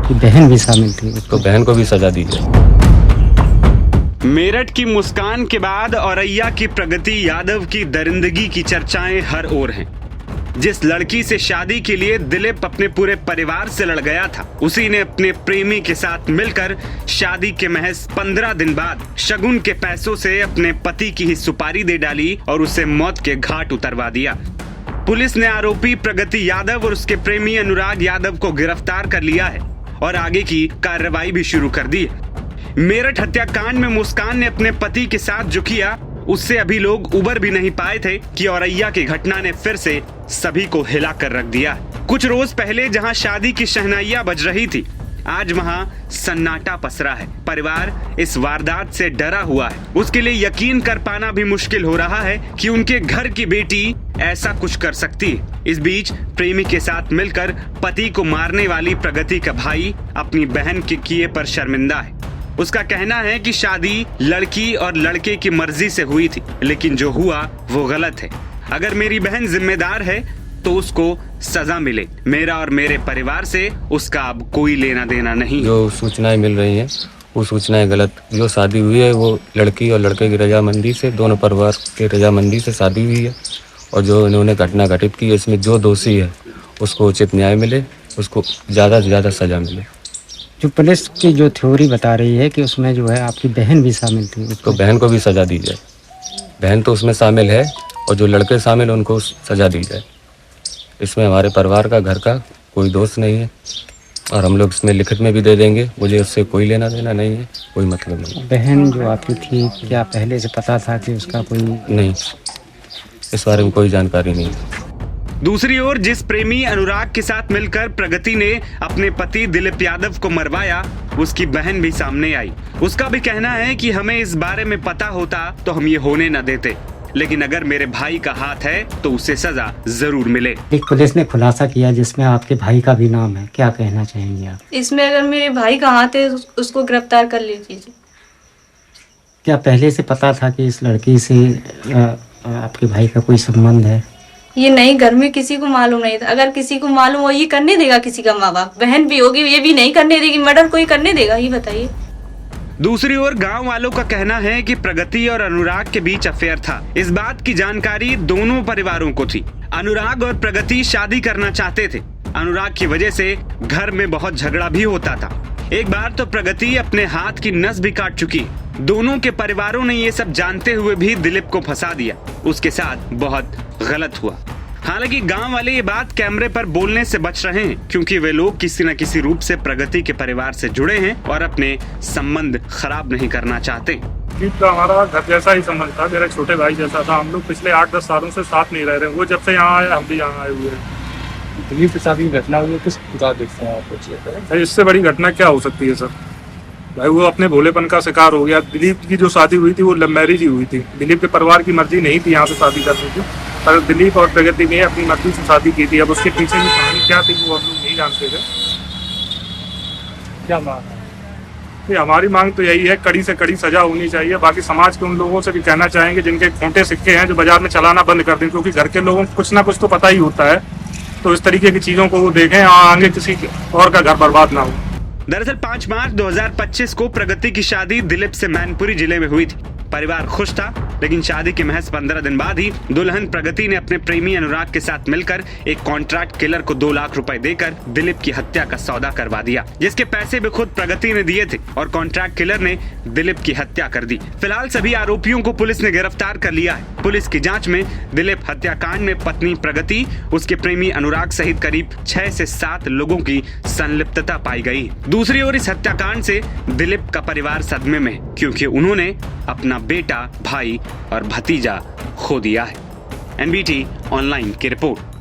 आपकी बहन भी शामिल थी, तो बहन को भी सजा दी जाए। मेरठ की मुस्कान के बाद औरैया की प्रगति यादव की दरिंदगी की चर्चाएं हर ओर हैं। जिस लड़की से शादी के लिए दिलीप अपने पूरे परिवार से लड़ गया था, उसी ने अपने प्रेमी के साथ मिलकर शादी के महज 15 दिन बाद शगुन के पैसों से अपने पति की ही सुपारी दे डाली और उसे मौत के घाट उतरवा दिया। पुलिस ने आरोपी प्रगति यादव और उसके प्रेमी अनुराग यादव को गिरफ्तार कर लिया है और आगे की कार्रवाई भी शुरू कर दी है। मेरठ हत्याकांड में मुस्कान ने अपने पति के साथ जो किया, उससे अभी लोग उबर भी नहीं पाए थे कि औरैया की घटना ने फिर से सभी को हिला कर रख दिया। कुछ रोज पहले जहां शादी की शहनाइयां बज रही थी, आज वहां सन्नाटा पसरा है। परिवार इस वारदात से डरा हुआ है। उसके लिए यकीन कर पाना भी मुश्किल हो रहा है कि उनके घर की बेटी ऐसा कुछ कर सकती है। इस बीच प्रेमी के साथ मिलकर पति को मारने वाली प्रगति का भाई अपनी बहन के किए पर शर्मिंदा है। उसका कहना है कि शादी लड़की और लड़के की मर्जी से हुई थी, लेकिन जो हुआ वो गलत है। अगर मेरी बहन जिम्मेदार है तो उसको सजा मिले। मेरा और मेरे परिवार से उसका अब कोई लेना देना नहीं। जो सूचनाएं मिल रही हैं वो सूचनाएं गलत। जो शादी हुई है वो लड़की और लड़के की रजामंदी से, दोनों परिवार के रजामंदी से शादी हुई है। और जो इन्होंने घटना घटित की है, इसमें जो दोषी है उसको उचित न्याय मिले, उसको ज़्यादा से ज़्यादा सजा मिले। जो पुलिस की जो थ्योरी बता रही है कि उसमें जो है आपकी बहन भी शामिल थी, तो बहन को भी सजा दी जाए। बहन तो उसमें शामिल है और जो लड़के शामिल हैं उनको सजा दी जाए। इसमें हमारे परिवार का, घर का कोई दोष नहीं है और हम लोग इसमें लिखित में भी दे देंगे। मुझे उससे कोई लेना देना नहीं है, कोई मतलब नहीं। बहन जो आपकी थी, क्या पहले से पता था कि उसका कोई? नहीं, इस बारे में कोई जानकारी नहीं। दूसरी ओर जिस प्रेमी अनुराग के साथ मिलकर प्रगति ने अपने पति दिलीप यादव को मरवाया, उसकी बहन भी सामने आई। उसका भी कहना है कि हमें इस बारे में पता होता तो हम ये होने न देते, लेकिन अगर मेरे भाई का हाथ है तो उसे सजा जरूर मिले। एक पुलिस ने खुलासा किया जिसमें आपके भाई का भी नाम है, क्या कहना चाहेंगे आप? इसमें अगर मेरे भाई का हाथ है उसको गिरफ्तार कर लीजिए। क्या पहले से पता था कि इस लड़की से आपके भाई का कोई संबंध है? ये नहीं, घर में किसी को मालूम नहीं था। अगर किसी को मालूम हो, ये करने देगा किसी का माँ बाप? बहन भी होगी, ये भी नहीं करने देगी। मर्डर कोई करने देगा? ये बताइए। दूसरी ओर गांव वालों का कहना है कि प्रगति और अनुराग के बीच अफेयर था। इस बात की जानकारी दोनों परिवारों को थी। अनुराग और प्रगति शादी करना चाहते थे। अनुराग की वजह से घर में बहुत झगड़ा भी होता था। एक बार तो प्रगति अपने हाथ की नस भी काट चुकी। दोनों के परिवारों ने ये सब जानते हुए भी दिलीप को फंसा दिया। उसके साथ बहुत गलत हुआ। हालांकि गांव वाले ये बात कैमरे पर बोलने से बच रहे हैं, क्योंकि वे लोग किसी न किसी रूप से प्रगति के परिवार से जुड़े हैं और अपने संबंध खराब नहीं करना चाहते। दिलीप का हमारा घर जैसा ही संबंध था, मेरा छोटे भाई जैसा था। हम लोग पिछले 8-10 सालों से साथ नहीं रह रहे। वो जब से यहाँ आए, हम भी यहाँ आए हुए हैं। दिलीप के साथ घटना हुई है, किस प्रकार देखते हैं आप? इससे बड़ी घटना क्या हो सकती है सर? भाई वो अपने भोलेपन का शिकार हो गया। दिलीप की जो शादी हुई थी वो लव मैरिज ही हुई थी। दिलीप के परिवार की मर्जी नहीं थी यहाँ पे शादी करनी थी, पर दिलीप और प्रगति ने अपनी मर्जी से शादी की थी। अब उसके पीछे की कहानी क्या थी वो हम लोग नहीं जानते थे। क्या मांग है? हमारी मांग तो यही है, कड़ी से कड़ी सजा होनी चाहिए। बाकी समाज के उन लोगों से भी कहना चाहेंगे जिनके खोटे सिक्के हैं, जो बाजार में चलाना बंद कर दें, क्योंकि घर के लोगों को कुछ ना कुछ तो पता ही होता है। तो इस तरीके की चीजों को वो देखें, आगे किसी और का घर बर्बाद ना हो। दरअसल 5 मार्च 2025 को प्रगति की शादी दिलीप से मैनपुरी जिले में हुई थी। परिवार खुश था, लेकिन शादी के महज 15 दिन बाद ही दुल्हन प्रगति ने अपने प्रेमी अनुराग के साथ मिलकर एक कॉन्ट्रैक्ट किलर को 2 लाख रुपए देकर दिलीप की हत्या का सौदा करवा दिया, जिसके पैसे भी खुद प्रगति ने दिए थे और कॉन्ट्रैक्ट किलर ने दिलीप की हत्या कर दी। फिलहाल सभी आरोपियों को पुलिस ने गिरफ्तार कर लिया है। पुलिस की जांच में दिलीप हत्याकांड में पत्नी प्रगति, उसके प्रेमी अनुराग सहित करीब 6 से 7 लोगों की संलिप्तता पाई गई। दूसरी ओर इस हत्याकांड से दिलीप का परिवार सदमे में, क्योंकि उन्होंने अपना बेटा, भाई और भतीजा खो दिया है। NBT ऑनलाइन की रिपोर्ट।